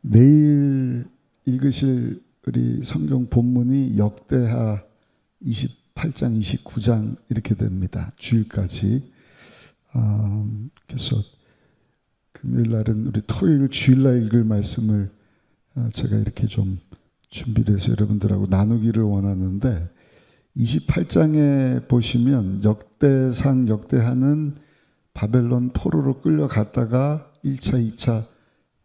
내일 읽으실 우리 성경 본문이 역대하 28장, 29장 이렇게 됩니다. 주일까지. 그래서 금요일 날은 우리 토요일 주일날 읽을 말씀을 제가 이렇게 좀 준비를 해서 여러분들하고 나누기를 원하는데, 28장에 보시면 역대하는 바벨론 포로로 끌려갔다가 1차, 2차,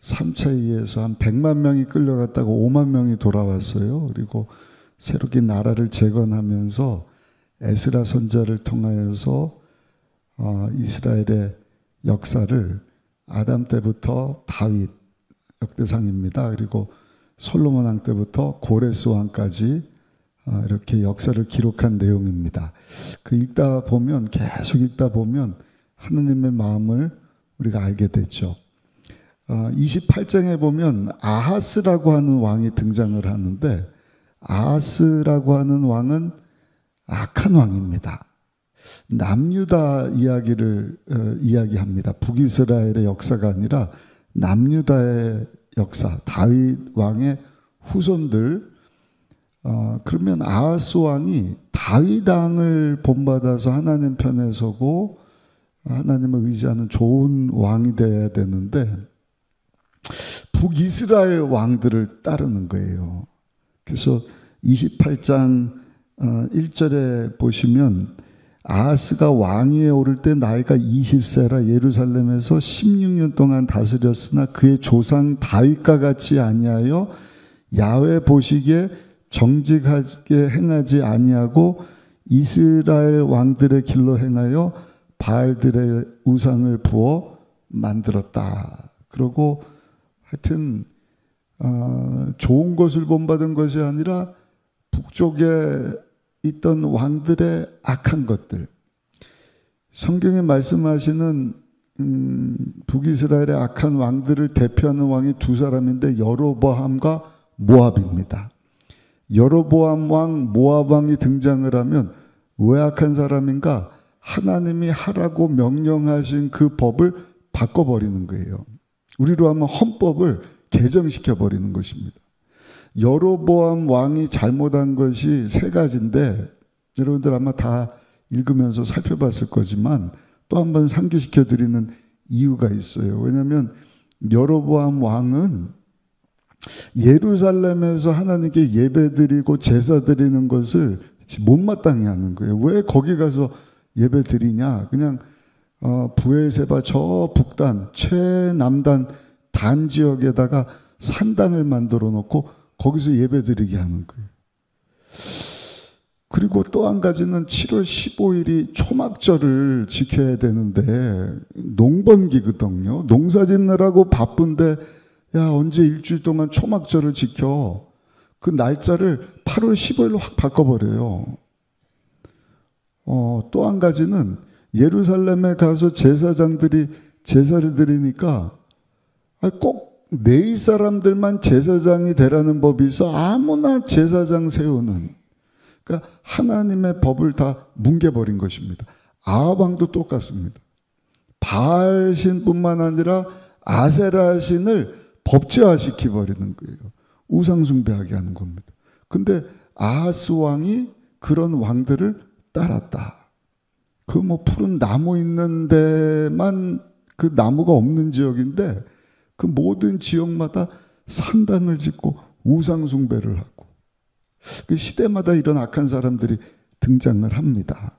3차에 의해서 한 100만 명이 끌려갔다가 5만 명이 돌아왔어요. 그리고 새롭게 나라를 재건하면서 에스라 선지자를 통하여서 이스라엘의 역사를 아담 때부터 다윗 역대상입니다. 그리고 솔로몬 왕 때부터 고레스 왕까지 이렇게 역사를 기록한 내용입니다. 계속 읽다 보면 하느님의 마음을 우리가 알게 되죠. 28장에 보면 아하스라고 하는 왕이 등장을 하는데, 아하스라고 하는 왕은 악한 왕입니다. 남유다 이야기를 이야기합니다. 북이스라엘의 역사가 아니라 남유다의 역사, 다윗 왕의 후손들. 그러면 아하스 왕이 다윗 왕을 본받아서 하나님 편에 서고 하나님을 의지하는 좋은 왕이 되어야 되는데, 북이스라엘 왕들을 따르는 거예요. 그래서 28장 1절에 보시면 아하스가 왕위에 오를 때 나이가 20세라 예루살렘에서 16년 동안 다스렸으나 그의 조상 다윗과 같이 아니하여 야훼 보시기에 정직하게 행하지 아니하고 이스라엘 왕들의 길로 행하여 바알들의 우상을 부어 만들었다. 그리고 하여튼 좋은 것을 본받은 것이 아니라 북쪽에 있던 왕들의 악한 것들. 성경에 말씀하시는 북이스라엘의 악한 왕들을 대표하는 왕이 두 사람인데 여로보암과 모압입니다. 여로보암 왕, 모압 왕이 등장을 하면 왜 악한 사람인가? 하나님이 하라고 명령하신 그 법을 바꿔버리는 거예요. 우리로 하면 헌법을 개정시켜버리는 것입니다. 여로보암 왕이 잘못한 것이 세 가지인데, 여러분들 아마 다 읽으면서 살펴봤을 거지만 또 한 번 상기시켜드리는 이유가 있어요. 왜냐하면 여로보암 왕은 예루살렘에서 하나님께 예배드리고 제사드리는 것을 못마땅히 하는 거예요. 왜 거기 가서 예배드리냐? 그냥 브에세바 저 북단 최남단 단 지역에다가 산당을 만들어 놓고 거기서 예배드리게 하는 거예요. 그리고 또 한 가지는 7월 15일이 초막절을 지켜야 되는데 농번기거든요. 농사 짓느라고 바쁜데 야, 언제 일주일 동안 초막절을 지켜? 그 날짜를 8월 15일로 확 바꿔버려요. 또 한 가지는 예루살렘에 가서 제사장들이 제사를 드리니까 꼭 레위 사람들만 제사장이 되라는 법이 있어. 아무나 제사장 세우는. 그러니까 하나님의 법을 다 뭉개버린 것입니다. 아합 왕도 똑같습니다. 바알 신뿐만 아니라 아세라 신을 법제화시켜버리는 거예요. 우상숭배하게 하는 겁니다. 근데 아하스 왕이 그런 왕들을 따랐다. 그 푸른 나무 있는 데만, 그 나무가 없는 지역인데 그 모든 지역마다 산당을 짓고 우상숭배를 하고, 그 시대마다 이런 악한 사람들이 등장을 합니다.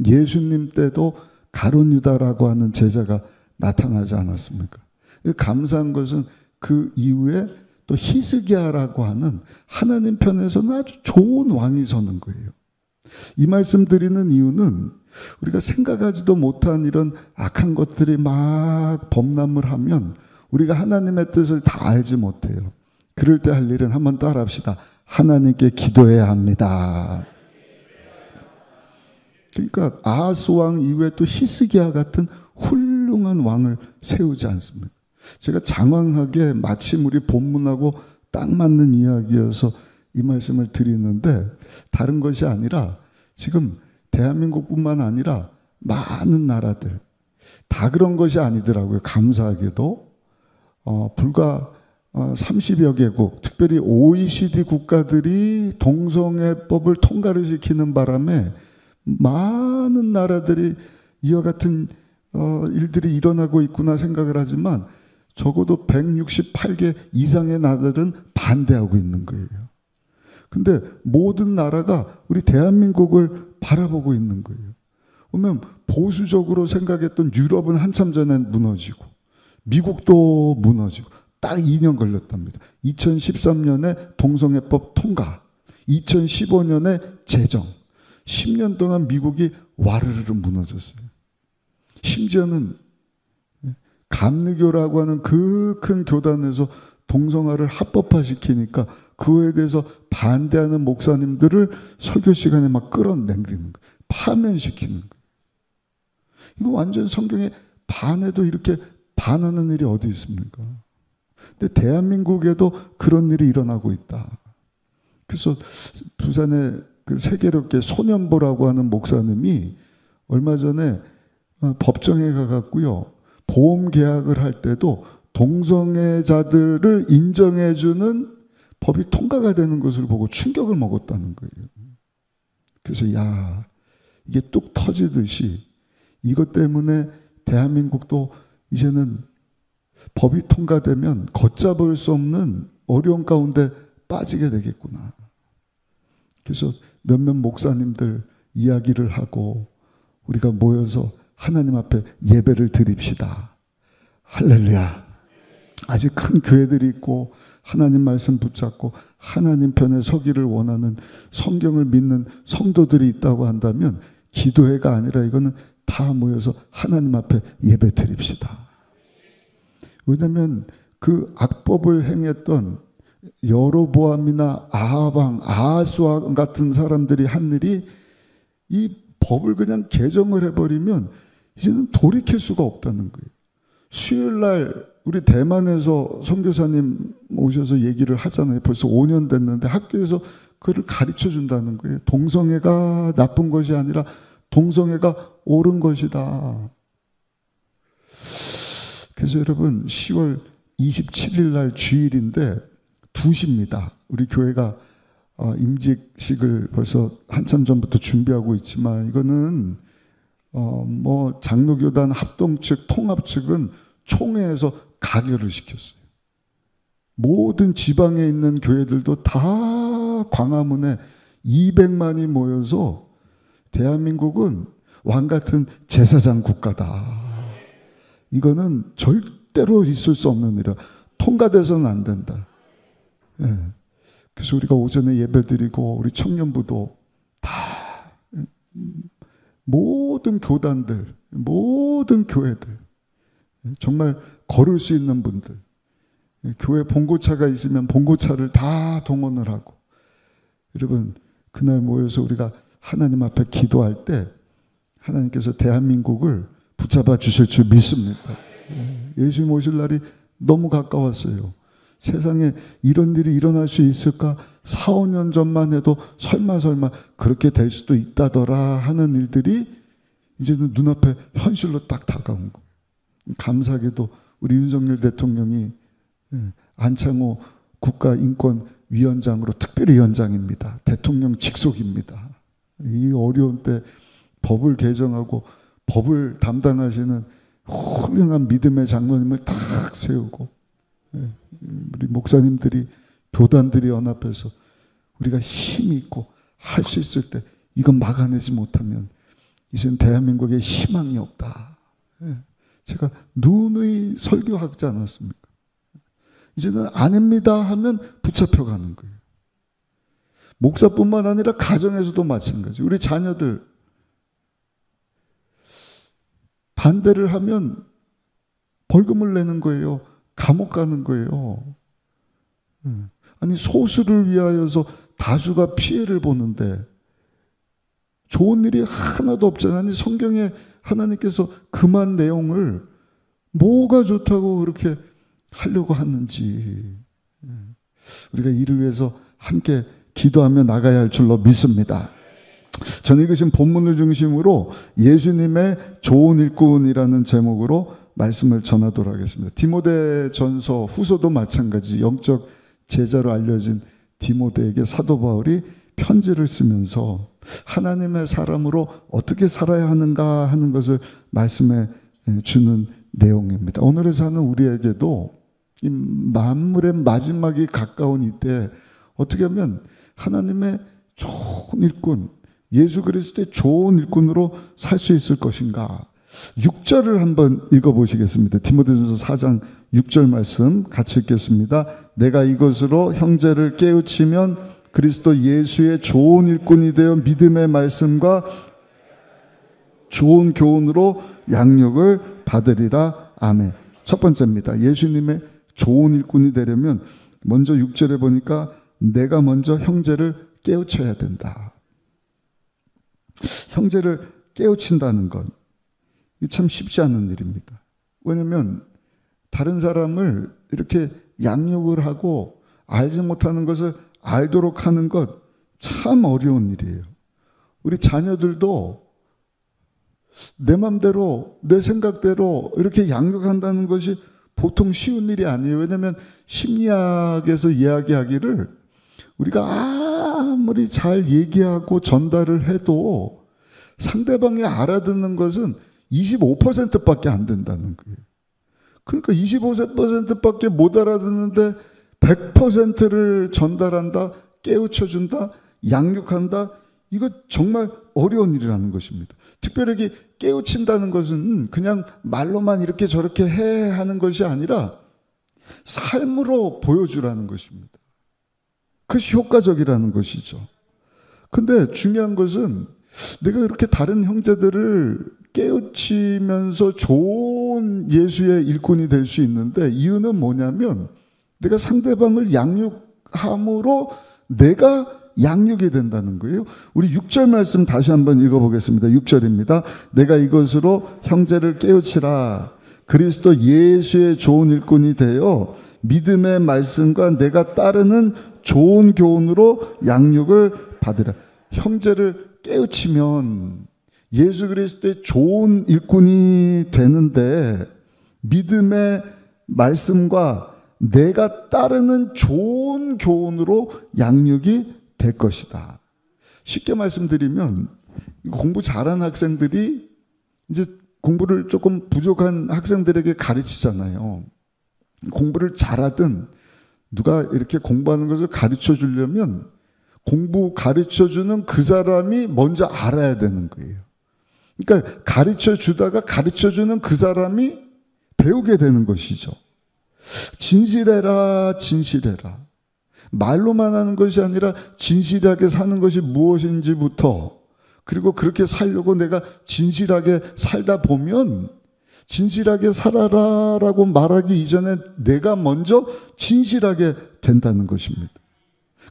예수님 때도 가룟 유다라고 하는 제자가 나타나지 않았습니까? 감사한 것은 그 이후에 또 히스기야라고 하는 하나님 편에서는 아주 좋은 왕이 서는 거예요. 이 말씀 드리는 이유는 우리가 생각하지도 못한 이런 악한 것들이 막 범람을 하면 우리가 하나님의 뜻을 다 알지 못해요. 그럴 때 할 일은 한번 따라 합시다. 하나님께 기도해야 합니다. 그러니까 아하스 왕 이후에 또 히스기야 같은 훌륭한 왕을 세우지 않습니까? 제가 장황하게 마침 우리 본문하고 딱 맞는 이야기여서 이 말씀을 드리는데, 다른 것이 아니라 지금 대한민국뿐만 아니라 많은 나라들 다 그런 것이 아니더라고요. 감사하게도 불과 30여 개국, 특별히 OECD 국가들이 동성애법을 통과를 시키는 바람에 많은 나라들이 이와 같은 일들이 일어나고 있구나 생각을 하지만 적어도 168개 이상의 나라들은 반대하고 있는 거예요. 근데 모든 나라가 우리 대한민국을 바라보고 있는 거예요. 그러면 보수적으로 생각했던 유럽은 한참 전에 무너지고 미국도 무너지고 딱 2년 걸렸답니다. 2013년에 동성애법 통과, 2015년에 제정, 10년 동안 미국이 와르르 무너졌어요. 심지어는 감리교라고 하는 그 큰 교단에서 동성애를 합법화시키니까 그거에 대해서 반대하는 목사님들을 설교 시간에 막 끌어내리는 거예요. 파면시키는 거예요. 이거 완전 성경에 반해도 이렇게 반하는 일이 어디 있습니까? 근데 대한민국에도 그런 일이 일어나고 있다. 그래서 부산에 그 세계롭게 소년보라고 하는 목사님이 얼마 전에 법정에 가갖고요, 보험 계약을 할 때도 동성애자들을 인정해주는 법이 통과가 되는 것을 보고 충격을 먹었다는 거예요. 그래서 야, 이게 뚝 터지듯이 이것 때문에 대한민국도 이제는 법이 통과되면 걷잡을 수 없는 어려운 가운데 빠지게 되겠구나. 그래서 몇몇 목사님들 이야기를 하고 우리가 모여서 하나님 앞에 예배를 드립시다. 할렐루야. 아직 큰 교회들이 있고 하나님 말씀 붙잡고 하나님 편에 서기를 원하는 성경을 믿는 성도들이 있다고 한다면 기도회가 아니라 이거는 다 모여서 하나님 앞에 예배 드립시다. 왜냐하면 그 악법을 행했던 여로보암이나 아하방, 아하스와 같은 사람들이 한 일이 이 법을 그냥 개정을 해버리면 이제는 돌이킬 수가 없다는 거예요. 수요일날 우리 대만에서 선교사님 오셔서 얘기를 하잖아요. 벌써 5년 됐는데 학교에서 그를 가르쳐 준다는 거예요. 동성애가 나쁜 것이 아니라 동성애가 옳은 것이다. 그래서 여러분 10월 27일 날 주일인데 2시입니다. 우리 교회가 임직식을 벌써 한참 전부터 준비하고 있지만 이거는 뭐 장로교단 합동 측, 통합 측은 총회에서 가결을 시켰어요. 모든 지방에 있는 교회들도 다 광화문에 200만이 모여서 대한민국은 왕 같은 제사장 국가다. 이거는 절대로 있을 수 없는 일이야. 통과돼서는 안 된다. 예. 그래서 우리가 오전에 예배드리고 우리 청년부도 다 모든 교단들, 모든 교회들 정말 걸을 수 있는 분들, 교회 봉고차가 있으면 봉고차를 다 동원을 하고 여러분 그날 모여서 우리가 하나님 앞에 기도할 때 하나님께서 대한민국을 붙잡아 주실 줄 믿습니다. 예수님 오실 날이 너무 가까웠어요. 세상에 이런 일이 일어날 수 있을까? 4, 5년 전만 해도 설마 그렇게 될 수도 있다더라 하는 일들이 이제는 눈앞에 현실로 딱 다가온 거예요. 감사하게도 우리 윤석열 대통령이 안창호 국가인권위원장으로 특별위원장입니다. 대통령 직속입니다. 이 어려운 때 법을 개정하고 법을 담당하시는 훌륭한 믿음의 장로님을 탁 세우고 우리 목사님들이 교단들이 연합해서 우리가 힘이 있고 할 수 있을 때 이건 막아내지 못하면 이젠 대한민국에 희망이 없다. 제가 누누이 설교하지 않았습니까? 이제는 아닙니다 하면 붙잡혀가는 거예요. 목사뿐만 아니라 가정에서도 마찬가지. 우리 자녀들 반대를 하면 벌금을 내는 거예요. 감옥 가는 거예요. 아니 소수를 위하여서 다수가 피해를 보는데 좋은 일이 하나도 없잖아요. 아니 성경에 하나님께서 금한 내용을 뭐가 좋다고 그렇게 하려고 하는지 우리가 이를 위해서 함께 기도하며 나가야 할 줄로 믿습니다. 전 읽으신 본문을 중심으로 예수님의 좋은 일꾼이라는 제목으로 말씀을 전하도록 하겠습니다. 디모데전서 후서도 마찬가지 영적 제자로 알려진 디모데에게 사도 바울이 편지를 쓰면서 하나님의 사람으로 어떻게 살아야 하는가 하는 것을 말씀해 주는 내용입니다. 오늘을 사는 우리에게도 이 만물의 마지막이 가까운 이때 어떻게 하면 하나님의 좋은 일꾼, 예수 그리스도의 좋은 일꾼으로 살 수 있을 것인가. 6절을 한번 읽어보시겠습니다. 디모데전서 4장 6절 말씀 같이 읽겠습니다. 내가 이것으로 형제를 깨우치면 그리스도 예수의 좋은 일꾼이 되어 믿음의 말씀과 좋은 교훈으로 양육을 받으리라. 아멘. 첫 번째입니다. 예수님의 좋은 일꾼이 되려면 먼저 6절에 보니까 내가 먼저 형제를 깨우쳐야 된다. 형제를 깨우친다는 건 참 쉽지 않은 일입니다. 왜냐하면 다른 사람을 이렇게 양육을 하고 알지 못하는 것을 알도록 하는 것 참 어려운 일이에요. 우리 자녀들도 내 맘대로 내 생각대로 이렇게 양육한다는 것이 보통 쉬운 일이 아니에요. 왜냐하면 심리학에서 이야기하기를 우리가 아무리 잘 얘기하고 전달을 해도 상대방이 알아듣는 것은 25%밖에 안 된다는 거예요. 그러니까 25%밖에 못 알아듣는데 100%를 전달한다, 깨우쳐준다, 양육한다. 이거 정말 어려운 일이라는 것입니다. 특별하게 깨우친다는 것은 그냥 말로만 이렇게 저렇게 해 하는 것이 아니라 삶으로 보여주라는 것입니다. 그것이 효과적이라는 것이죠. 근데 중요한 것은 내가 이렇게 다른 형제들을 깨우치면서 좋은 예수의 일꾼이 될 수 있는데 이유는 뭐냐면 내가 상대방을 양육함으로 내가 양육이 된다는 거예요. 우리 6절 말씀 다시 한번 읽어보겠습니다. 6절입니다. 내가 이것으로 형제를 깨우치라. 그리스도 예수의 좋은 일꾼이 되어 믿음의 말씀과 내가 따르는 좋은 교훈으로 양육을 받으라. 형제를 깨우치면 예수 그리스도의 좋은 일꾼이 되는데 믿음의 말씀과 내가 따르는 좋은 교훈으로 양육이 될 것이다. 쉽게 말씀드리면 공부 잘하는 학생들이 이제 공부를 조금 부족한 학생들에게 가르치잖아요. 공부를 잘하든 누가 이렇게 공부하는 것을 가르쳐 주려면 공부 가르쳐 주는 그 사람이 먼저 알아야 되는 거예요. 그러니까 가르쳐 주다가 가르쳐 주는 그 사람이 배우게 되는 것이죠. 진실해라, 진실해라. 말로만 하는 것이 아니라 진실하게 사는 것이 무엇인지부터, 그리고 그렇게 살려고 내가 진실하게 살다 보면 진실하게 살아라라고 말하기 이전에 내가 먼저 진실하게 된다는 것입니다.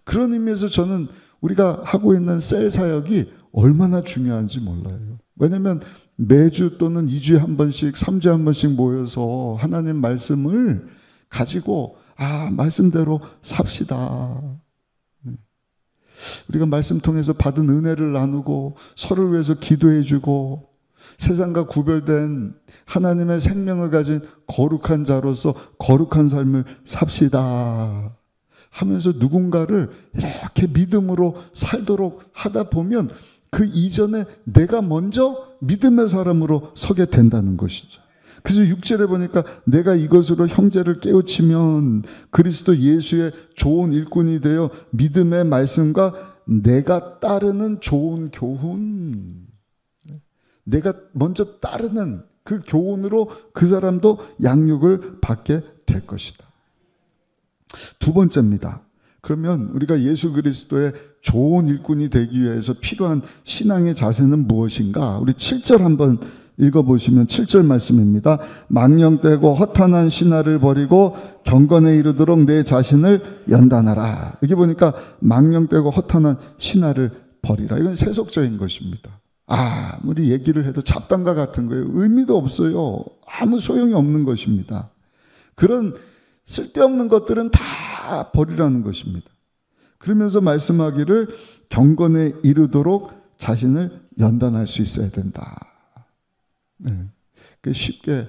그런 의미에서 저는 우리가 하고 있는 셀 사역이 얼마나 중요한지 몰라요. 왜냐하면 매주 또는 2주에 한 번씩, 3주에 한 번씩 모여서 하나님 말씀을 가지고 말씀대로 삽시다. 우리가 말씀 통해서 받은 은혜를 나누고 서로를 위해서 기도해주고 세상과 구별된 하나님의 생명을 가진 거룩한 자로서 거룩한 삶을 삽시다 하면서 누군가를 이렇게 믿음으로 살도록 하다 보면 그 이전에 내가 먼저 믿음의 사람으로 서게 된다는 것이죠. 그래서 6절에 보니까 내가 이것으로 형제를 깨우치면 그리스도 예수의 좋은 일꾼이 되어 믿음의 말씀과 내가 따르는 좋은 교훈, 내가 먼저 따르는 그 교훈으로 그 사람도 양육을 받게 될 것이다. 두 번째입니다. 그러면 우리가 예수 그리스도의 좋은 일꾼이 되기 위해서 필요한 신앙의 자세는 무엇인가? 우리 7절 한번 읽어보시면 7절 말씀입니다. 망령되고 허탄한 신화를 버리고 경건에 이르도록 내 자신을 연단하라. 여기 보니까 망령되고 허탄한 신화를 버리라. 이건 세속적인 것입니다. 아무리 얘기를 해도 잡담과 같은 거예요. 의미도 없어요. 아무 소용이 없는 것입니다. 그런 쓸데없는 것들은 다 버리라는 것입니다. 그러면서 말씀하기를 경건에 이르도록 자신을 연단할 수 있어야 된다. 네. 쉽게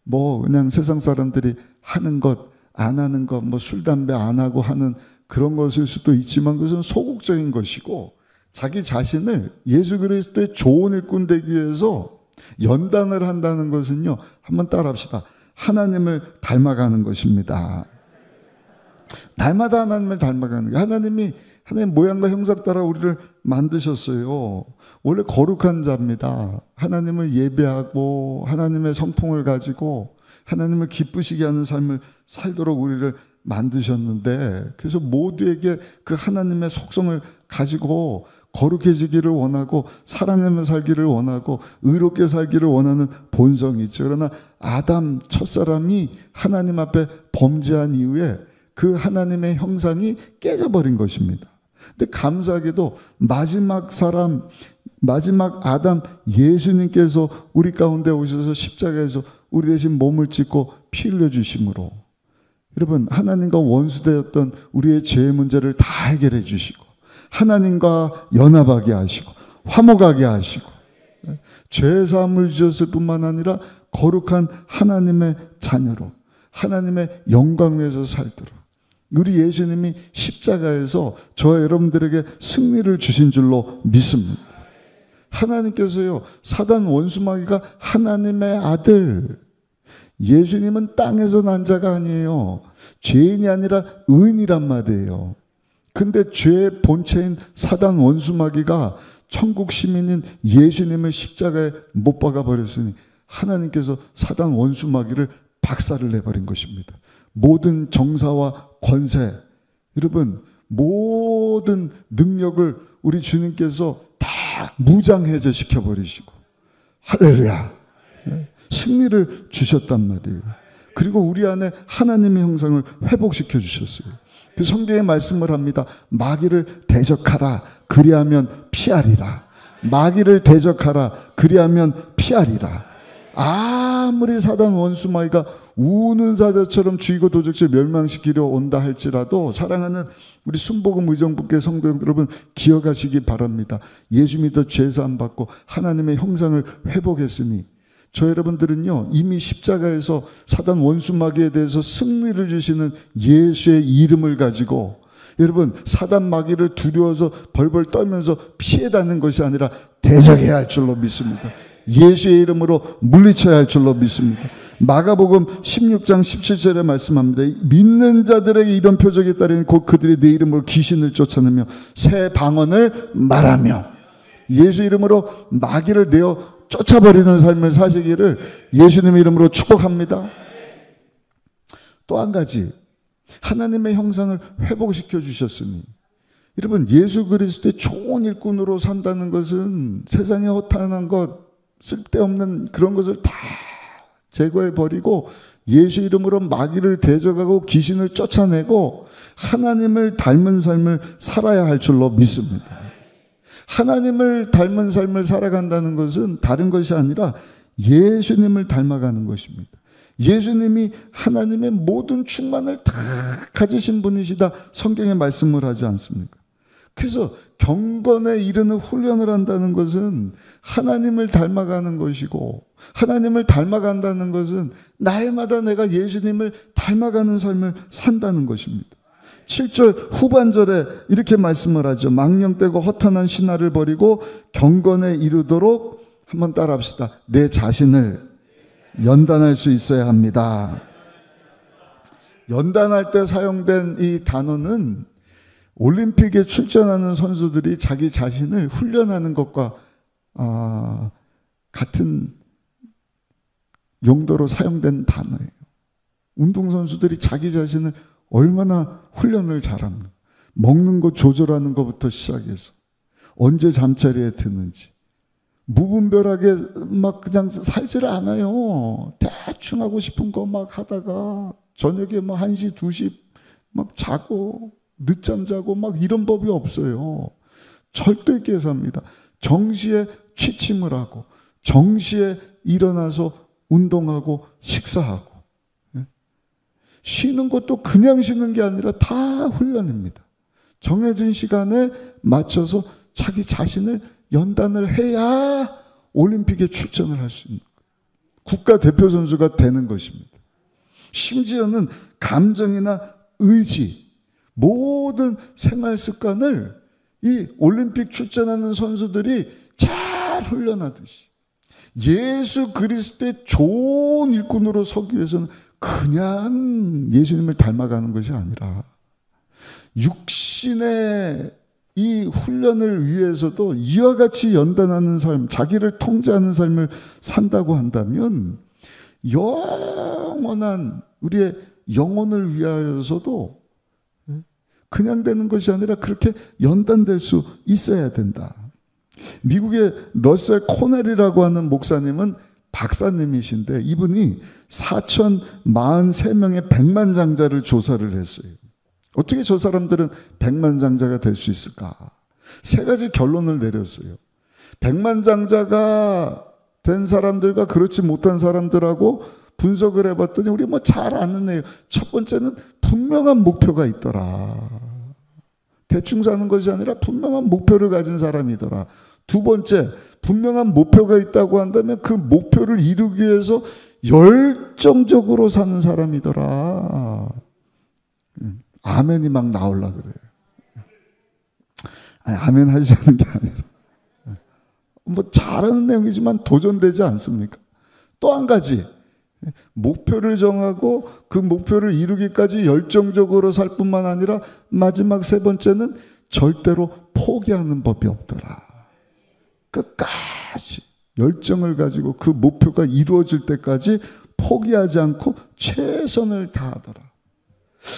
뭐 그냥 세상 사람들이 하는 것, 안 하는 것, 뭐 술, 담배 안 하고 하는 그런 것일 수도 있지만 그것은 소극적인 것이고 자기 자신을 예수 그리스도의 좋은 일꾼 되기 위해서 연단을 한다는 것은요. 한번 따라합시다. 하나님을 닮아가는 것입니다. 날마다 하나님을 닮아가는 게 하나님 모양과 형상 따라 우리를 만드셨어요. 원래 거룩한 자입니다. 하나님을 예배하고 하나님의 성품을 가지고 하나님을 기쁘시게 하는 삶을 살도록 우리를 만드셨는데 그래서 모두에게 그 하나님의 속성을 가지고 거룩해지기를 원하고 사랑하며 살기를 원하고 의롭게 살기를 원하는 본성이 있죠. 그러나 아담 첫사람이 하나님 앞에 범죄한 이후에 그 하나님의 형상이 깨져버린 것입니다. 근데 감사하게도 마지막 아담 예수님께서 우리 가운데 오셔서 십자가에서 우리 대신 몸을 찢고 피 흘려주심으로 여러분 하나님과 원수되었던 우리의 죄의 문제를 다 해결해 주시고 하나님과 연합하게 하시고 화목하게 하시고 죄 사함을 주셨을 뿐만 아니라 거룩한 하나님의 자녀로 하나님의 영광 위에서 살도록 우리 예수님이 십자가에서 저와 여러분들에게 승리를 주신 줄로 믿습니다. 하나님께서요 사단 원수마귀가 하나님의 아들 예수님은 땅에서 난 자가 아니에요. 죄인이 아니라 의인이란 말이에요. 근데 죄의 본체인 사단 원수마귀가 천국 시민인 예수님을 십자가에 못 박아 버렸으니 하나님께서 사단 원수마귀를 박살을 내버린 것입니다. 모든 정사와 권세, 여러분 모든 능력을 우리 주님께서 다 무장해제 시켜버리시고 할렐루야 승리를 주셨단 말이에요. 그리고 우리 안에 하나님의 형상을 회복시켜 주셨어요. 그 성경에 말씀을 합니다. 마귀를 대적하라 그리하면 피하리라. 마귀를 대적하라 그리하면 피하리라. 아무리 사단 원수마귀가 우는 사자처럼 죽이고 도적질 멸망시키려 온다 할지라도 사랑하는 우리 순복음 의정부교회 성도 여러분 기억하시기 바랍니다. 예수 믿어 죄사함 받고 하나님의 형상을 회복했으니 저 여러분들은요 이미 십자가에서 사단 원수마귀에 대해서 승리를 주시는 예수의 이름을 가지고 여러분 사단 마귀를 두려워서 벌벌 떨면서 피해다는 것이 아니라 대적해야 할 줄로 믿습니다. 예수의 이름으로 물리쳐야 할 줄로 믿습니다. 마가복음 16장 17절에 말씀합니다. 믿는 자들에게 이런 표적이 따르니 곧 그들이 내 이름으로 귀신을 쫓아내며 새 방언을 말하며 예수 이름으로 마귀를 내어 쫓아버리는 삶을 사시기를 예수님의 이름으로 축복합니다. 또 한 가지 하나님의 형상을 회복시켜 주셨으니 여러분 예수 그리스도의 좋은 일꾼으로 산다는 것은 세상에 허탄한 것 쓸데없는 그런 것을 다 제거해 버리고 예수 이름으로 마귀를 대적하고 귀신을 쫓아내고 하나님을 닮은 삶을 살아야 할 줄로 믿습니다. 하나님을 닮은 삶을 살아간다는 것은 다른 것이 아니라 예수님을 닮아가는 것입니다. 예수님이 하나님의 모든 충만을 다 가지신 분이시다 성경에 말씀을 하지 않습니까? 그래서 경건에 이르는 훈련을 한다는 것은 하나님을 닮아가는 것이고 하나님을 닮아간다는 것은 날마다 내가 예수님을 닮아가는 삶을 산다는 것입니다. 7절 후반절에 이렇게 말씀을 하죠. 망령되고 허탄한 신화를 버리고 경건에 이르도록 한번 따라합시다. 내 자신을 연단할 수 있어야 합니다. 연단할 때 사용된 이 단어는 올림픽에 출전하는 선수들이 자기 자신을 훈련하는 것과 같은 용도로 사용된 단어예요. 운동선수들이 자기 자신을 얼마나 훈련을 잘합니까? 먹는 것 조절하는 것부터 시작해서 언제 잠자리에 드는지 무분별하게 막 그냥 살지를 않아요. 대충 하고 싶은 거 막 하다가 저녁에 뭐 1시, 2시 막 자고 늦잠 자고 막 이런 법이 없어요. 절대 있게 삽니다. 정시에 취침을 하고 정시에 일어나서 운동하고 식사하고 쉬는 것도 그냥 쉬는 게 아니라 다 훈련입니다. 정해진 시간에 맞춰서 자기 자신을 연단을 해야 올림픽에 출전을 할 수 있는 거예요. 국가 대표 선수가 되는 것입니다. 심지어는 감정이나 의지, 모든 생활 습관을 이 올림픽 출전하는 선수들이 잘 훈련하듯이 예수 그리스도의 좋은 일꾼으로 서기 위해서는 그냥 예수님을 닮아가는 것이 아니라 육신의 이 훈련을 위해서도 이와 같이 연단하는 삶, 자기를 통제하는 삶을 산다고 한다면 영원한 우리의 영혼을 위하여서도 그냥 되는 것이 아니라 그렇게 연단될 수 있어야 된다. 미국의 러셀 코넬이라고 하는 목사님은 박사님이신데 이분이 4,043명의 백만장자를 조사를 했어요. 어떻게 저 사람들은 백만장자가 될 수 있을까? 세 가지 결론을 내렸어요. 백만장자가 된 사람들과 그렇지 못한 사람들하고 분석을 해봤더니 우리 뭐 잘 아는 애예요. 첫 번째는 분명한 목표가 있더라. 대충 사는 것이 아니라 분명한 목표를 가진 사람이더라. 두 번째, 분명한 목표가 있다고 한다면 그 목표를 이루기 위해서 열정적으로 사는 사람이더라. 아멘이 막 나오려고 그래요. 아니, 아멘 하지 않는 게 아니라 뭐 잘하는 내용이지만 도전되지 않습니까? 또 한 가지, 목표를 정하고 그 목표를 이루기까지 열정적으로 살 뿐만 아니라 마지막 세 번째는 절대로 포기하는 법이 없더라. 끝까지 열정을 가지고 그 목표가 이루어질 때까지 포기하지 않고 최선을 다하더라.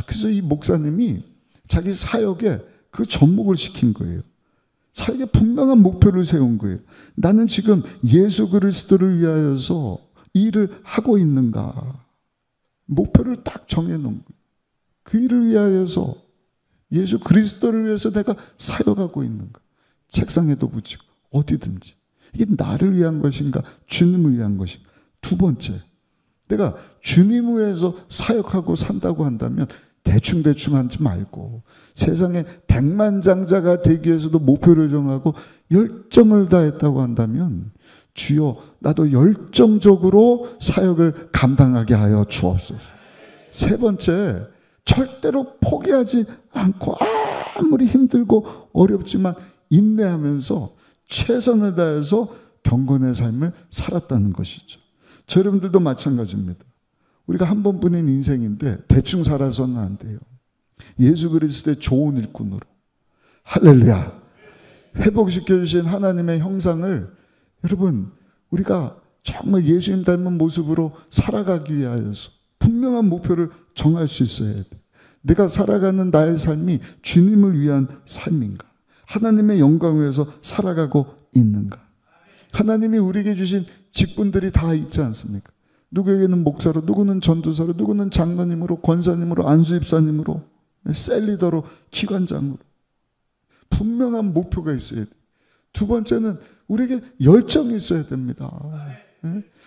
그래서 이 목사님이 자기 사역에 그 접목을 시킨 거예요. 사역에 분명한 목표를 세운 거예요. 나는 지금 예수 그리스도를 위하여서 이 일을 하고 있는가? 목표를 딱 정해놓은 거예요. 그 일을 위하여서 예수 그리스도를 위해서 내가 사역하고 있는가? 책상에도 붙이고 어디든지. 이게 나를 위한 것인가? 주님을 위한 것인가? 두 번째, 내가 주님을 위해서 사역하고 산다고 한다면 대충대충 하지 말고 세상에 백만장자가 되기 위해서도 목표를 정하고 열정을 다했다고 한다면 주여 나도 열정적으로 사역을 감당하게 하여 주옵소서. 세 번째, 절대로 포기하지 않고 아무리 힘들고 어렵지만 인내하면서 최선을 다해서 경건의 삶을 살았다는 것이죠. 저 여러분들도 마찬가지입니다. 우리가 한 번뿐인 인생인데 대충 살아서는 안 돼요. 예수 그리스도의 좋은 일꾼으로, 할렐루야, 회복시켜주신 하나님의 형상을 여러분 우리가 정말 예수님 닮은 모습으로 살아가기 위하여서 분명한 목표를 정할 수 있어야 돼. 내가 살아가는 나의 삶이 주님을 위한 삶인가? 하나님의 영광을 위해서 살아가고 있는가? 하나님이 우리에게 주신 직분들이 다 있지 않습니까? 누구에게는 목사로, 누구는 전도사로, 누구는 장로님으로, 권사님으로, 안수입사님으로, 셀리더로, 기관장으로. 분명한 목표가 있어야 돼. 두 번째는 우리에게 열정이 있어야 됩니다.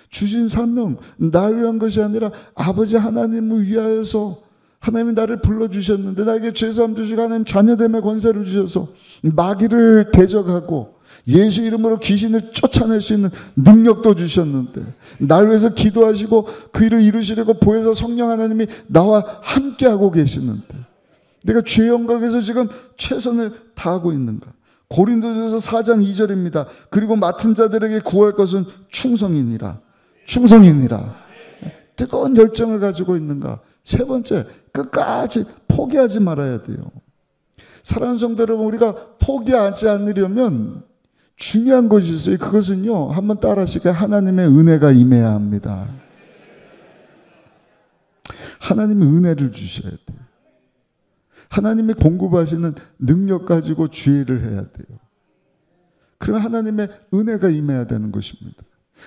주신 사명, 날 위한 것이 아니라 아버지 하나님을 위하여서 하나님이 나를 불러주셨는데 나에게 죄사함 주시고 하나님 자녀됨의 권세를 주셔서 마귀를 대적하고 예수 이름으로 귀신을 쫓아낼 수 있는 능력도 주셨는데 날 위해서 기도하시고 그 일을 이루시려고 보혜사 성령 하나님이 나와 함께하고 계시는데 내가 죄 영광에서 지금 최선을 다하고 있는가? 고린도전서 4장 2절입니다. 그리고 맡은 자들에게 구할 것은 충성이니라. 충성이니라. 뜨거운 열정을 가지고 있는가? 세 번째, 끝까지 포기하지 말아야 돼요. 사랑하는 성도 여러분, 우리가 포기하지 않으려면 중요한 것이 있어요. 그것은요, 한번 따라 하시게 하나님의 은혜가 임해야 합니다. 하나님의 은혜를 주셔야 돼요. 하나님이 공급하시는 능력 가지고 주의를 해야 돼요. 그러면 하나님의 은혜가 임해야 되는 것입니다.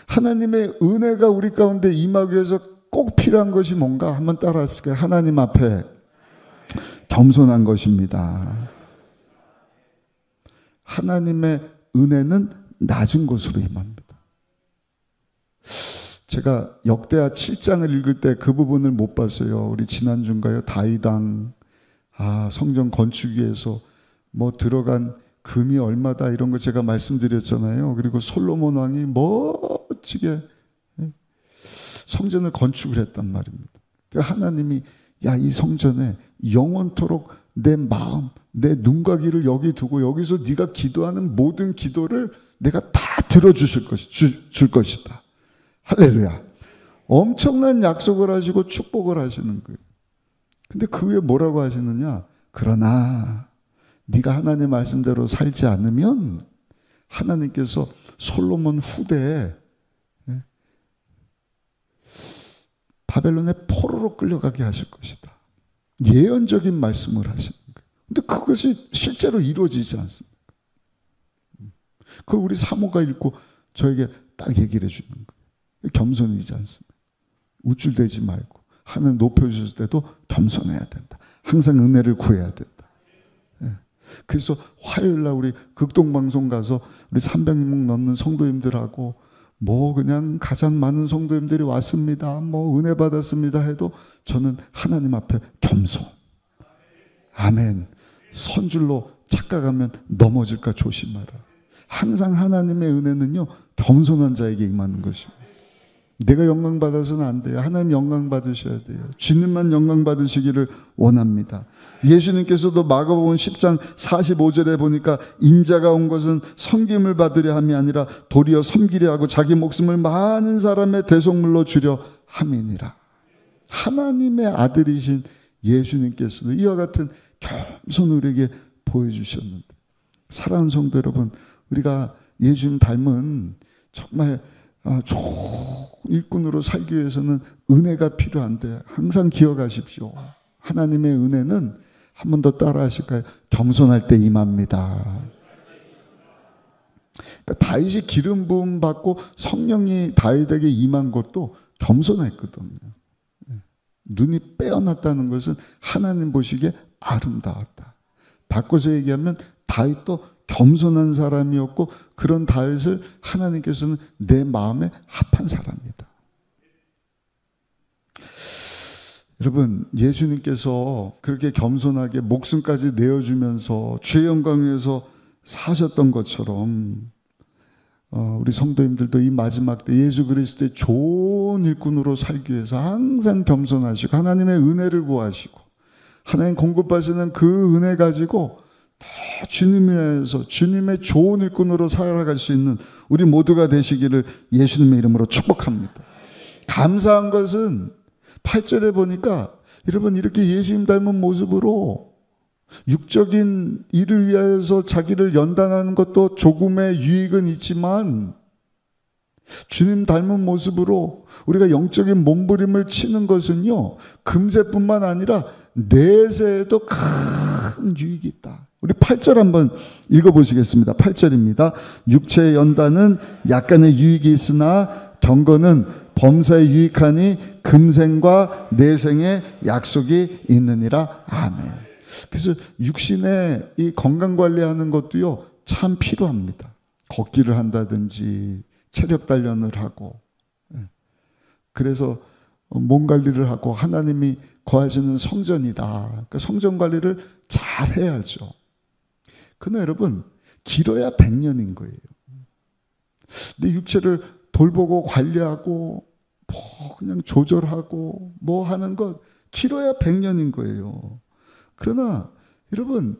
하나님의 은혜가 우리 가운데 임하기 위해서 꼭 필요한 것이 뭔가 한번 따라 합시다. 하나님 앞에 겸손한 것입니다. 하나님의 은혜는 낮은 곳으로 임합니다. 제가 역대하 7장을 읽을 때 그 부분을 못 봤어요. 우리 지난주인가요? 다윗왕 성전 건축 위해서 뭐 들어간 금이 얼마다 이런 거 제가 말씀드렸잖아요. 그리고 솔로몬 왕이 멋지게 성전을 건축을 했단 말입니다. 하나님이 야, 이 성전에 영원토록 내 마음, 내 눈과 귀를 여기 두고 여기서 네가 기도하는 모든 기도를 내가 다 들어주실 줄 것이다. 할렐루야. 엄청난 약속을 하시고 축복을 하시는 거예요. 근데 그 후에 뭐라고 하시느냐? 그러나 네가 하나님 말씀대로 살지 않으면 하나님께서 솔로몬 후대에 바벨론의 포로로 끌려가게 하실 것이다. 예언적인 말씀을 하시는 거예요. 근데 그것이 실제로 이루어지지 않습니다. 그걸 우리 사모가 읽고 저에게 딱 얘기를 해주는 거예요. 겸손이지 않습니다. 우쭐대지 말고 하늘 높여주실 때도 겸손해야 된다. 항상 은혜를 구해야 된다. 그래서 화요일날 우리 극동방송 가서 우리 300명 넘는 성도님들하고 뭐 그냥 가장 많은 성도님들이 왔습니다. 뭐 은혜 받았습니다 해도 저는 하나님 앞에 겸손. 아멘. 선줄로 착각하면 넘어질까 조심하라. 항상 하나님의 은혜는요, 겸손한 자에게 임하는 것입니다. 내가 영광 받아서는 안 돼요. 하나님 영광 받으셔야 돼요. 주님만 영광 받으시기를 원합니다. 예수님께서도 마가복음 10장 45절에 보니까 인자가 온 것은 섬김을 받으려 함이 아니라 도리어 섬기려 하고 자기 목숨을 많은 사람의 대속물로 주려 함이니라. 하나님의 아들이신 예수님께서도 이와 같은 겸손을 우리에게 보여주셨는데, 사랑하는 성도 여러분, 우리가 예수님 닮은 정말 좋은 일꾼으로 살기 위해서는 은혜가 필요한데 항상 기억하십시오. 하나님의 은혜는 한 번 더 따라 하실까요? 겸손할 때 임합니다. 그러니까 다윗이 기름 부음 받고 성령이 다윗에게 임한 것도 겸손했거든요. 눈이 빼어났다는 것은 하나님 보시기에 아름다웠다. 바꿔서 얘기하면 다윗도 겸손한 사람이었고, 그런 다윗을 하나님께서는 내 마음에 합한 사람이다. 여러분, 예수님께서 그렇게 겸손하게 목숨까지 내어주면서 주의 영광 위해서 사셨던 것처럼 우리 성도님들도 이 마지막 때 예수 그리스도의 좋은 일꾼으로 살기 위해서 항상 겸손하시고 하나님의 은혜를 구하시고 하나님 공급하시는 그 은혜 가지고 다 주님 위해서 주님의 좋은 일꾼으로 살아갈 수 있는 우리 모두가 되시기를 예수님의 이름으로 축복합니다. 감사한 것은 8절에 보니까 여러분, 이렇게 예수님 닮은 모습으로 육적인 일을 위하여서 자기를 연단하는 것도 조금의 유익은 있지만, 주님 닮은 모습으로 우리가 영적인 몸부림을 치는 것은요, 금세뿐만 아니라 내세에도 큰 유익이 있다. 우리 8절 한번 읽어보시겠습니다. 8절입니다. 육체의 연단은 약간의 유익이 있으나 경건은 범사에 유익하니 금생과 내생의 약속이 있느니라. 아멘. 그래서 육신의 이 건강관리하는 것도요, 참 필요합니다. 걷기를 한다든지 체력 단련을 하고, 그래서 몸 관리를 하고 하나님이 거하시는 성전이다. 그러니까 성전 관리를 잘 해야죠. 그러나 여러분, 길어야 100년인 거예요. 내 육체를 돌보고 관리하고 뭐 그냥 조절하고 뭐 하는 것 길어야 100년인 거예요. 그러나 여러분,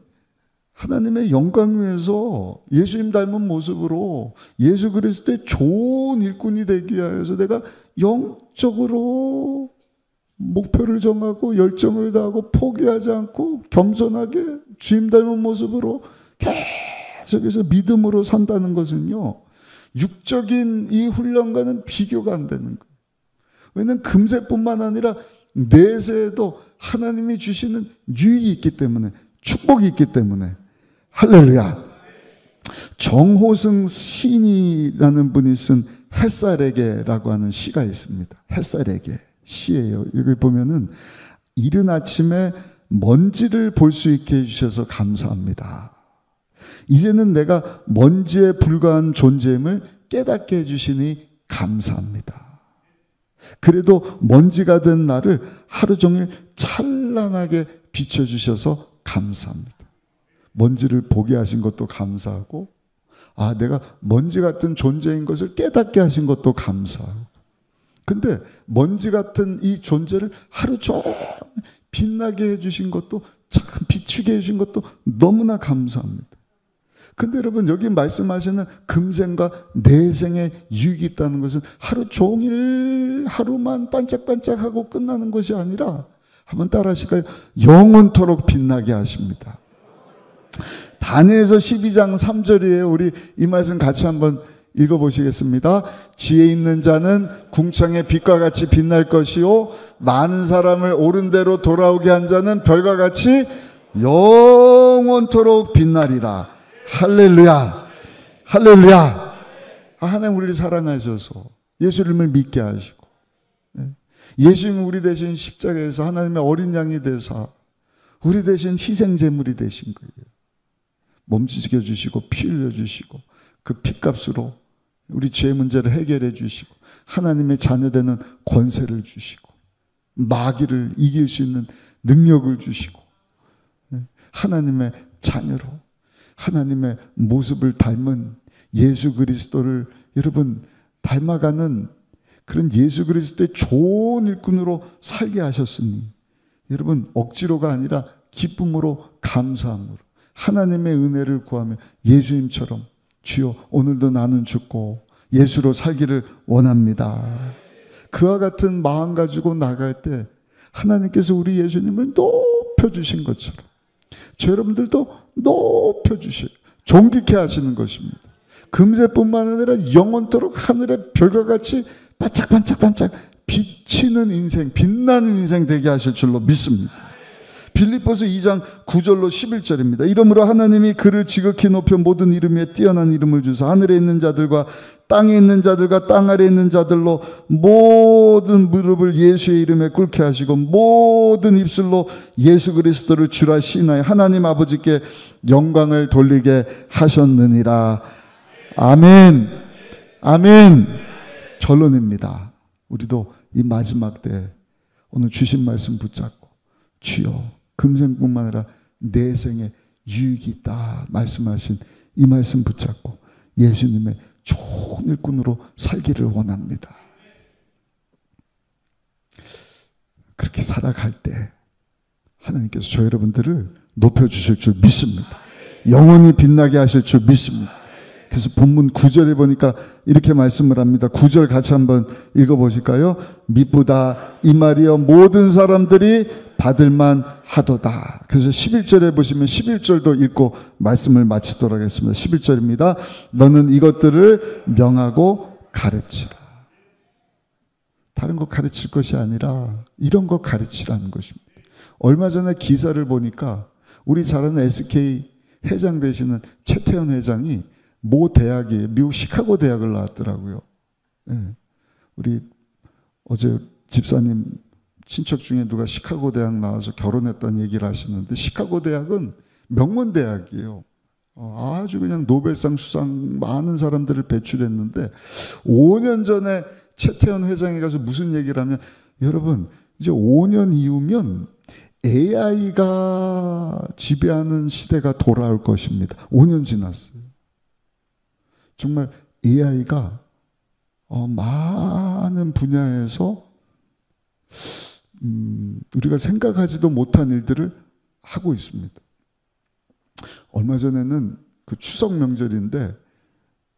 하나님의 영광 위해서 예수님 닮은 모습으로 예수 그리스도의 좋은 일꾼이 되기 위해서 내가 영적으로 목표를 정하고 열정을 다하고 포기하지 않고 겸손하게 주님 닮은 모습으로 계속해서 믿음으로 산다는 것은요, 육적인 이 훈련과는 비교가 안 되는 거예요. 왜냐하면 금세뿐만 아니라 내세에도 하나님이 주시는 유익이 있기 때문에, 축복이 있기 때문에. 할렐루야. 정호승 시인이라는 분이 쓴 햇살에게라고 하는 시가 있습니다. 햇살에게 시예요. 여기 보면은 이른 아침에 먼지를 볼 수 있게 해주셔서 감사합니다. 이제는 내가 먼지에 불과한 존재임을 깨닫게 해주시니 감사합니다. 그래도 먼지가 된 나를 하루 종일 찬란하게 비춰주셔서 감사합니다. 먼지를 보게 하신 것도 감사하고, 내가 먼지 같은 존재인 것을 깨닫게 하신 것도 감사하고, 근데 먼지 같은 이 존재를 하루 종일 빛나게 해주신 것도, 참 비추게 해주신 것도 너무나 감사합니다. 근데 여러분, 여기 말씀하시는 금생과 내생의 유익이 있다는 것은 하루 종일 하루만 반짝반짝하고 끝나는 것이 아니라, 한번 따라 하실까요? 영원토록 빛나게 하십니다. 다니엘서 12장 3절이에요. 우리 이 말씀 같이 한번 읽어보시겠습니다. 지혜 있는 자는 궁창의 빛과 같이 빛날 것이요, 많은 사람을 옳은 대로 돌아오게 한 자는 별과 같이 영원토록 빛나리라. 할렐루야, 할렐루야. 하나님 우리를 사랑하셔서 예수님을 믿게 하시고, 예수님은 우리 대신 십자가에서 하나님의 어린 양이 되사 우리 대신 희생 제물이 되신 거예요. 몸지겨 주시고 피 흘려 주시고 그 피값으로 우리 죄 문제를 해결해 주시고 하나님의 자녀되는 권세를 주시고 마귀를 이길 수 있는 능력을 주시고 하나님의 자녀로 하나님의 모습을 닮은 예수 그리스도를 여러분 닮아가는 그런 예수 그리스도의 좋은 일꾼으로 살게 하셨으니 여러분 억지로가 아니라 기쁨으로 감사함으로 하나님의 은혜를 구하며 예수님처럼 주여 오늘도 나는 죽고 예수로 살기를 원합니다. 그와 같은 마음 가지고 나갈 때 하나님께서 우리 예수님을 높여주신 것처럼 저 여러분들도 높여주셔요. 존귀케 하시는 것입니다. 금세뿐만 아니라 영원토록 하늘의 별과 같이 반짝반짝반짝 비치는 인생, 빛나는 인생 되게 하실 줄로 믿습니다. 빌립보서 2장 9절로 11절입니다. 이러므로 하나님이 그를 지극히 높여 모든 이름 위에 뛰어난 이름을 주사 하늘에 있는 자들과 땅에 있는 자들과 땅 아래에 있는 자들로 모든 무릎을 예수의 이름에 꿇게 하시고 모든 입술로 예수 그리스도를 주라 시인하여 하나님 아버지께 영광을 돌리게 하셨느니라. 아멘. 아멘. 결론입니다. 우리도 이 마지막 때 오늘 주신 말씀 붙잡고 주여 금생뿐만 아니라 내생에 유익이 있다 말씀하신 이 말씀 붙잡고 예수님의 좋은 일꾼으로 살기를 원합니다. 그렇게 살아갈 때 하나님께서 저 여러분들을 높여주실 줄 믿습니다. 영원히 빛나게 하실 줄 믿습니다. 그래서 본문 9절에 보니까 이렇게 말씀을 합니다. 9절 같이 한번 읽어보실까요? 미쁘다 이 말이여 모든 사람들이 받을만 하도다. 그래서 11절에 보시면 11절도 읽고 말씀을 마치도록 하겠습니다. 11절입니다. 너는 이것들을 명하고 가르치라. 다른 거 가르칠 것이 아니라 이런 거 가르치라는 것입니다. 얼마 전에 기사를 보니까 우리 잘 아는 SK 회장 되시는 최태원 회장이 모 대학이 미국 시카고 대학을 나왔더라고요. 네. 우리 어제 집사님 친척 중에 누가 시카고 대학 나와서 결혼했다는 얘기를 하시는데 시카고 대학은 명문 대학이에요. 아주 그냥 노벨상 수상 많은 사람들을 배출했는데 5년 전에 최태원 회장이 가서 무슨 얘기를 하면 여러분 이제 5년 이후면 AI가 지배하는 시대가 돌아올 것입니다. 5년 지났어요. 정말 AI가 많은 분야에서 우리가 생각하지도 못한 일들을 하고 있습니다. 얼마 전에는 그 추석 명절인데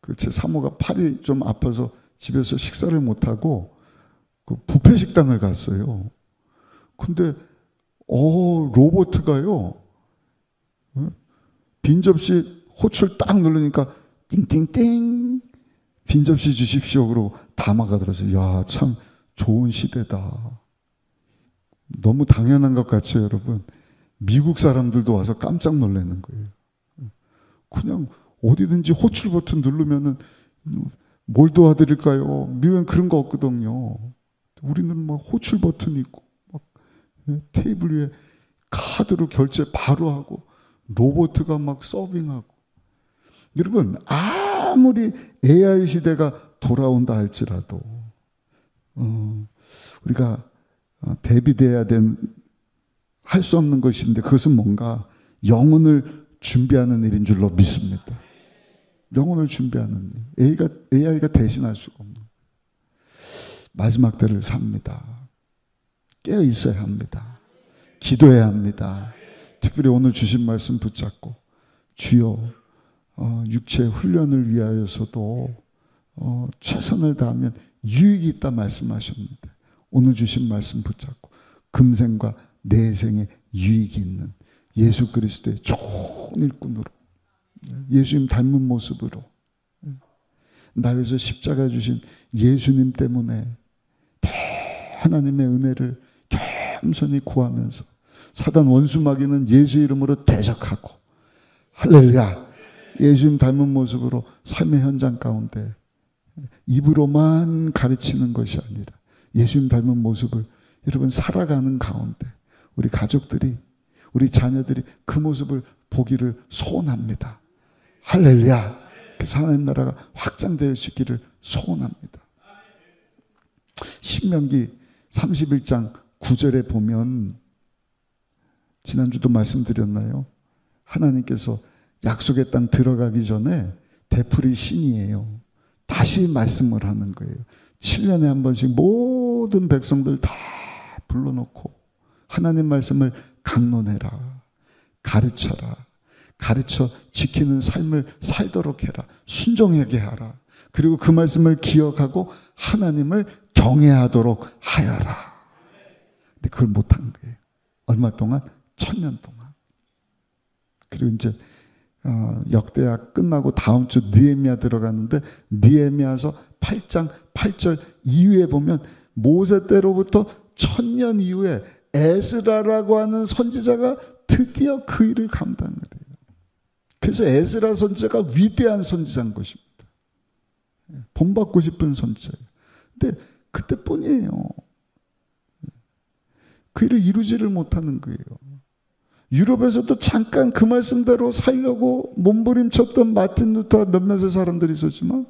그 제 사모가 팔이 좀 아파서 집에서 식사를 못하고 그 뷔페 식당을 갔어요. 근데 로봇가요 빈 접시 호출 딱 누르니까 띵띵띵 빈 접시 주십시오 그러고 담아가더라고요. 야, 참 좋은 시대다. 너무 당연한 것 같죠, 여러분. 미국 사람들도 와서 깜짝 놀라는 거예요. 그냥 어디든지 호출 버튼 누르면은 뭘 도와드릴까요? 미국엔 그런 거 없거든요. 우리는 막 호출 버튼 있고 막 테이블 위에 카드로 결제 바로 하고 로봇가 막 서빙하고. 여러분 아무리 AI 시대가 돌아온다 할지라도 우리가 대비돼야 된 할 수 없는 것인데 그것은 뭔가 영혼을 준비하는 일인 줄로 믿습니다. 영혼을 준비하는 일. AI가 대신할 수가 없는. 마지막 때를 삽니다. 깨어 있어야 합니다. 기도해야 합니다. 특별히 오늘 주신 말씀 붙잡고 주여 육체의 훈련을 위하여서도 최선을 다하면 유익이 있다 말씀하셨는데 오늘 주신 말씀 붙잡고 금생과 내생에 유익이 있는 예수 그리스도의 좋은 일꾼으로 예수님 닮은 모습으로 날 위해서 십자가 주신 예수님 때문에 하나님의 은혜를 겸손히 구하면서 사단 원수마귀는 예수 이름으로 대적하고 할렐루야 예수님 닮은 모습으로 삶의 현장 가운데 입으로만 가르치는 것이 아니라 예수님 닮은 모습을 여러분 살아가는 가운데 우리 가족들이 우리 자녀들이 그 모습을 보기를 소원합니다. 할렐루야. 그래서 하나님 나라가 확장될 수 있기를 소원합니다. 신명기 31장 9절에 보면 지난주도 말씀드렸나요? 하나님께서 약속의 땅 들어가기 전에 되풀이 신이에요. 다시 말씀을 하는 거예요. 7년에 한 번씩 모든 백성들 다 불러놓고 하나님 말씀을 강론해라. 가르쳐라. 가르쳐 지키는 삶을 살도록 해라. 순종하게 하라. 그리고 그 말씀을 기억하고 하나님을 경외하도록 하여라. 근데 그걸 못한 거예요. 얼마 동안? 1000년 동안. 그리고 이제 역대하 끝나고 다음 주 느헤미야 들어가는데 느헤미야서 8장 8절 이후에 보면 모세 때로부터 1000년 이후에 에스라라고 하는 선지자가 드디어 그 일을 감당을 해요. 그래서 에스라 선지자가 위대한 선지자인 것입니다. 본받고 싶은 선지자예요. 근데 그때뿐이에요. 그 일을 이루지를 못하는 거예요. 유럽에서도 잠깐 그 말씀대로 살려고 몸부림쳤던 마틴 루터 몇몇의 사람들이 있었지만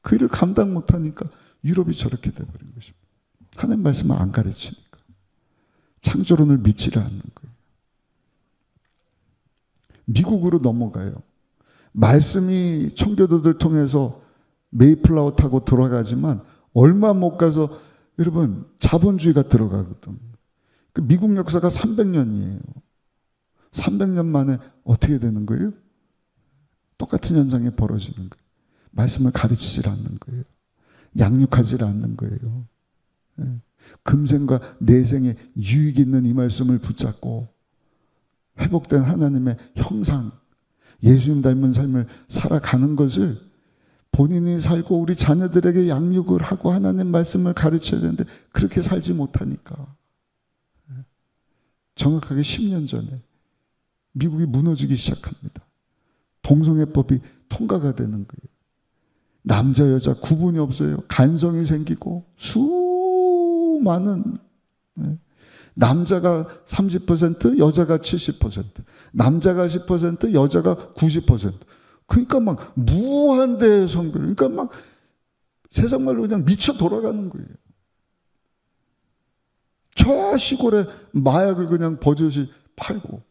그 일을 감당 못하니까 유럽이 저렇게 돼버린 것입니다. 하나님 말씀을 안 가르치니까. 창조론을 믿지를 않는 거예요. 미국으로 넘어가요. 말씀이 청교도들 통해서 메이플라워 타고 들어가지만 얼마 못 가서 여러분 자본주의가 들어가거든. 그 미국 역사가 300년이에요. 300년 만에 어떻게 되는 거예요? 똑같은 현상이 벌어지는 거예요. 말씀을 가르치질 않는 거예요. 양육하지 않는 거예요. 금생과 내생에 유익 있는 이 말씀을 붙잡고 회복된 하나님의 형상, 예수님 닮은 삶을 살아가는 것을 본인이 살고 우리 자녀들에게 양육을 하고 하나님 말씀을 가르쳐야 되는데 그렇게 살지 못하니까 정확하게 10년 전에 미국이 무너지기 시작합니다. 동성애법이 통과가 되는 거예요. 남자 여자 구분이 없어요. 간성이 생기고 수많은 남자가 30% 여자가 70% 남자가 10% 여자가 90% 그러니까 막 무한대 성별 그러니까 막 세상 말로 그냥 미쳐 돌아가는 거예요. 저 시골에 마약을 그냥 버젓이 팔고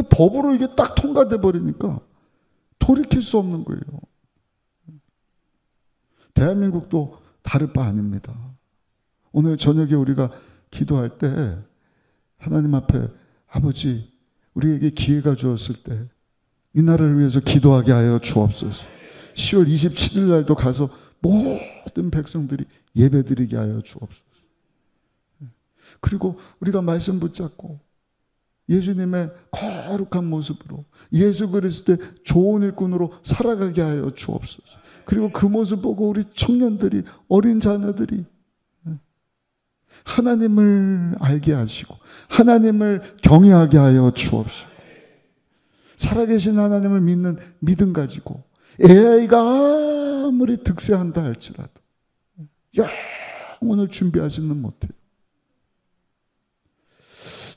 법으로 이게 딱 통과돼 버리니까 돌이킬 수 없는 거예요. 대한민국도 다를 바 아닙니다. 오늘 저녁에 우리가 기도할 때 하나님 앞에 아버지 우리에게 기회가 주었을 때 이 나라를 위해서 기도하게 하여 주옵소서. 10월 27일 날도 가서 모든 백성들이 예배드리게 하여 주옵소서. 그리고 우리가 말씀 붙잡고 예수님의 거룩한 모습으로 예수 그리스도의 좋은 일꾼으로 살아가게 하여 주옵소서. 그리고 그 모습 보고 우리 청년들이 어린 자녀들이 하나님을 알게 하시고 하나님을 경외하게 하여 주옵소서. 살아계신 하나님을 믿는 믿음 가지고 AI가 아무리 득세한다 할지라도 영혼을 준비하지는 못해요.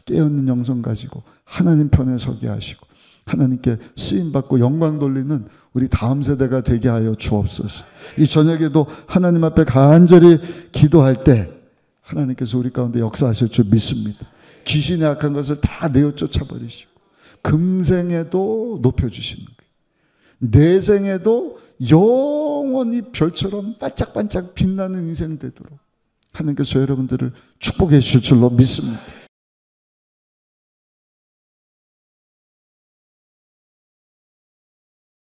깨어있는 영성 가지고 하나님 편에 서게 하시고 하나님께 쓰임받고 영광 돌리는 우리 다음 세대가 되게 하여 주옵소서. 이 저녁에도 하나님 앞에 간절히 기도할 때 하나님께서 우리 가운데 역사하실 줄 믿습니다. 귀신의 악한 것을 다 내어 쫓아버리시고 금생에도 높여주시는 거예요. 내생에도 영원히 별처럼 반짝반짝 빛나는 인생 되도록 하나님께서 여러분들을 축복해 주실 줄로 믿습니다.